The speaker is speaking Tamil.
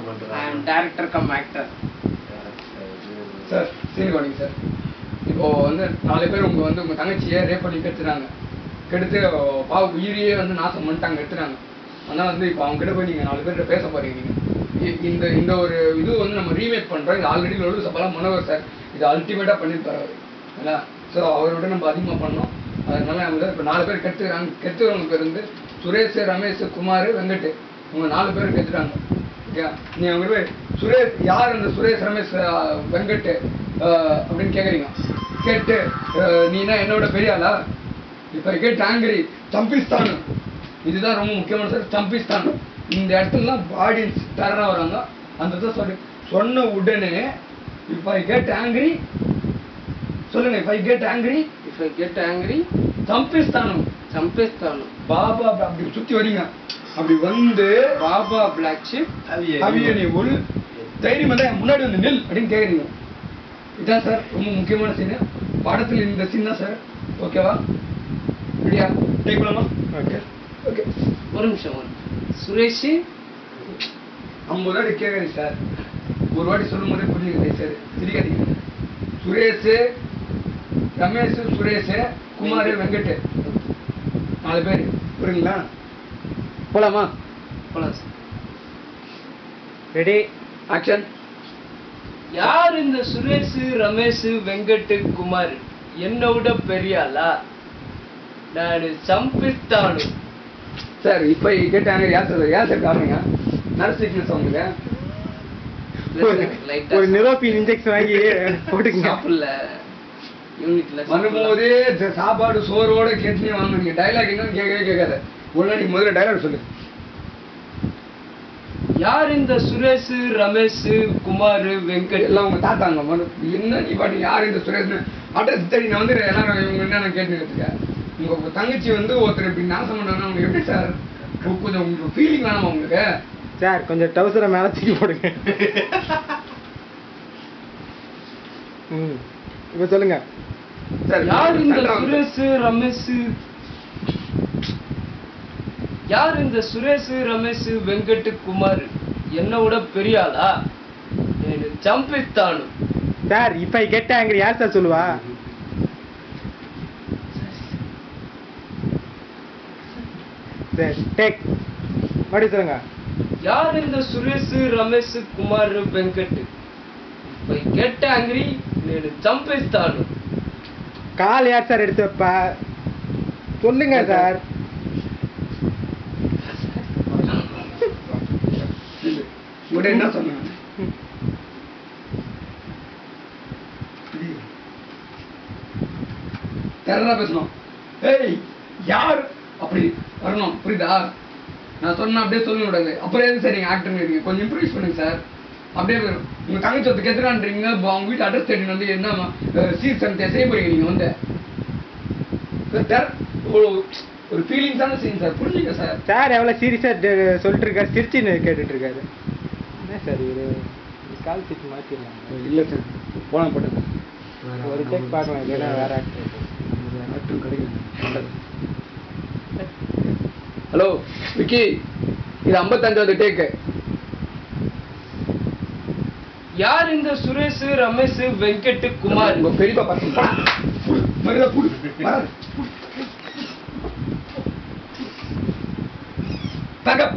am director come actor. Sir scene கவனிங்க சார். இப்போ வந்து 4 பேர் உங்க தங்கச்சியை ரேப் பண்ணி கெடுத்துறாங்க. கெடுத்து உயிரியே நாசம் பண்ணிட்டாங்க, எடுத்துறாங்க. ஆனால் இப்போ அவங்க கிட்ட போய் நீங்கள் 4 பேர்கிட்ட பேச போறீங்க. நீங்கள் இந்த ஒரு இது நம்ம ரீமேக் பண்ணுறோம். இது ஆல்ரெடி லொல்லு சபாலா மனோகர் சார் இது அல்டிமேட்டாக பண்ணியிருப்பார் அவர். இல்லை ஸோ அவரோட நம்ம அதிகமாக பண்ணோம். அதனால நம்ம இப்போ 4 பேர் கெடுத்துக்கிறாங்க. கெடுத்துக்கிறவங்க பேர் சுரேஷ், ரமேஷ், குமார், வெங்கட். உங்க 4 பேர் கெடுத்துட்டாங்க. ஓகே, நீ அவங்க போய் சுரேஷ் யார் அந்த சுரேஷ், ரமேஷ், வெங்கட் அப்படின்னு கேட்குறீங்க. கேட்டு நீனா என்னோட பெரிய ஆளா? இப்போ கேட்டு ஆங்கிரி சம்பிஸ்தான். இதுதான் ரொம்ப முக்கியமான சார். சம்பிஸ்தான் இந்த இடத்துலலாம் ஆடியன்ஸ் டெரராக வராங்க. அந்த சொன்ன உடனே இப்போ ஐ கெட் ஆங்கிரி சொல்லுங்க. இப்போ I get angry, if I get angry, சம்பிஸ்தானம் பாபா அப்படி சுற்றி வரீங்க. அப்படி பாபா பிளாக் ஷிப் அவியனி உள் தைரியம் தான் முன்னாடி நெல் அப்படின்னு கேட்குறீங்க. இதுதான் சார் ரொம்ப முக்கியமான சீனு படத்தில். இந்த சீன் தான் சார். ஓகேவா? ரெடியா? டேக் பண்ணலாமா? Okay okay. ஒரு நிமிஷம். சுரேஷ் 50 வாட்டி கேட்குறீங்க சார். ஒரு வாட்டி சொல்லும் போதே புரிஞ்சுக்கிறீங்க சார். சிரிக்காதீங்க. சுரேஷ், ரமேஷ், சுரேஷ், குமார், வெங்கட் 4 பேர் புரியுங்களா? போலாமா? போலாம் சார். Ready action. யார் இந்த சுரேஷ், ரமேஷ், வெங்கட், குமார்? என்னோட பெரியாளா? நான் சம்பிஸ்தானு. சார் இப்போ கேட்டாங்க. யார் சார் காரணங்க? நர்சிக்னஸ் அவங்களுக்கு ஒரு நிரோபின் இன்ஜெக்ஷன் வாங்கி போட்டுக்கங்க. சாப்பிடல யூனிட்ல வரும்போதே சாப்பாடு சோறோட கேட்டுனே வாங்குறீங்க. டைலாக் என்னன்னு கேட்கவே கேட்காத. ஒழுங்கா நீ முதல்ல டைலாக் சொல்லு. யார் இந்த சுரேஷ், ரமேஷ், குமார், வெங்கட்? எல்லாம் உங்க தாத்தாங்க. என்ன நீ பாட்டு யார் இந்த சுரேஷ்னு அட்ரஸ் தேடி நான் எல்லாரும் இவங்க என்ன கேட்டுக்கிறதுக்க. உங்க தங்கச்சி ஒருத்தர் இப்படி நாசம் பண்ணாங்கன்னா உங்களுக்கு எப்படி சார்? கொஞ்சம் உங்களுக்கு ஃபீலிங் வேணாமா உங்களுக்கு? சார் கொஞ்சம் டவுசரை மேலே தூக்கி போடுங்க. இப்போ சொல்லுங்க சார். யார் இந்த சுரேஷ், ரமேஷ்? யார் இந்த சுரேஷ், ரமேஷ், வெங்கட், குமார்? என்னோட பெரியாளா? சம்பிஸ்தானு. சார் இப்போ கெட் ஆங்கிரி யார் சார் சொல்லுவா? சார் டேக் மறுபடியும் சொல்லுங்க. யார் இந்த சுரேஷ், ரமேஷ், குமார், வெங்கட்? இப்போ கெட் ஆங்கிரி சம்பிஸ்தானு. கால் யார் சார் எடுத்து வைப்பா? சொல்லுங்க சார். என்ன சொன்னாங்க? தெரரா பேசணும். ஏய் யார் அப்படி வரணும், புரியுதா? நான் சொன்ன அப்படியே சொல்ல விடாது. அப்புறம் எது சார் நீங்கள் ஆக்டர் இருக்கீங்க? கொஞ்சம் இம்ப்ரூவைஸ் பண்ணுங்க சார். அப்படியே உங்கள் தங்கச்சி ஒருத்தர் கெத்துறான்றீங்க. அவங்க வீட்டு அட்ரஸ் தேடி என்ன சீசன் செய்ய போறீங்க நீங்கள் ஒரு ஃபீலிங்ஸான சீன் சார். புரிஞ்சுங்க சார். சார் எவ்வளோ சீரியஸாக சொல்லிட்டு இருக்காரு, சிரிச்சுன்னு கேட்டுட்டு இருக்காரு. என்ன சார் இது கால் சீட் மாற்றிடலாம்? இல்லை சார் போன போட்டேன். ஒரு டேக் பார்க்கலாம். இல்லைன்னா வேற ஆக்டர் கிடைக்கும். ஹலோ விக்கி, இது 55வது டேக்கு. யார் இந்த சுரேஷ், ரமேஷ், வெங்கட், குமார்? உங்க பெரியப்பா பார்த்தீங்களா? மரியாதை கூடு. பேக்கப்.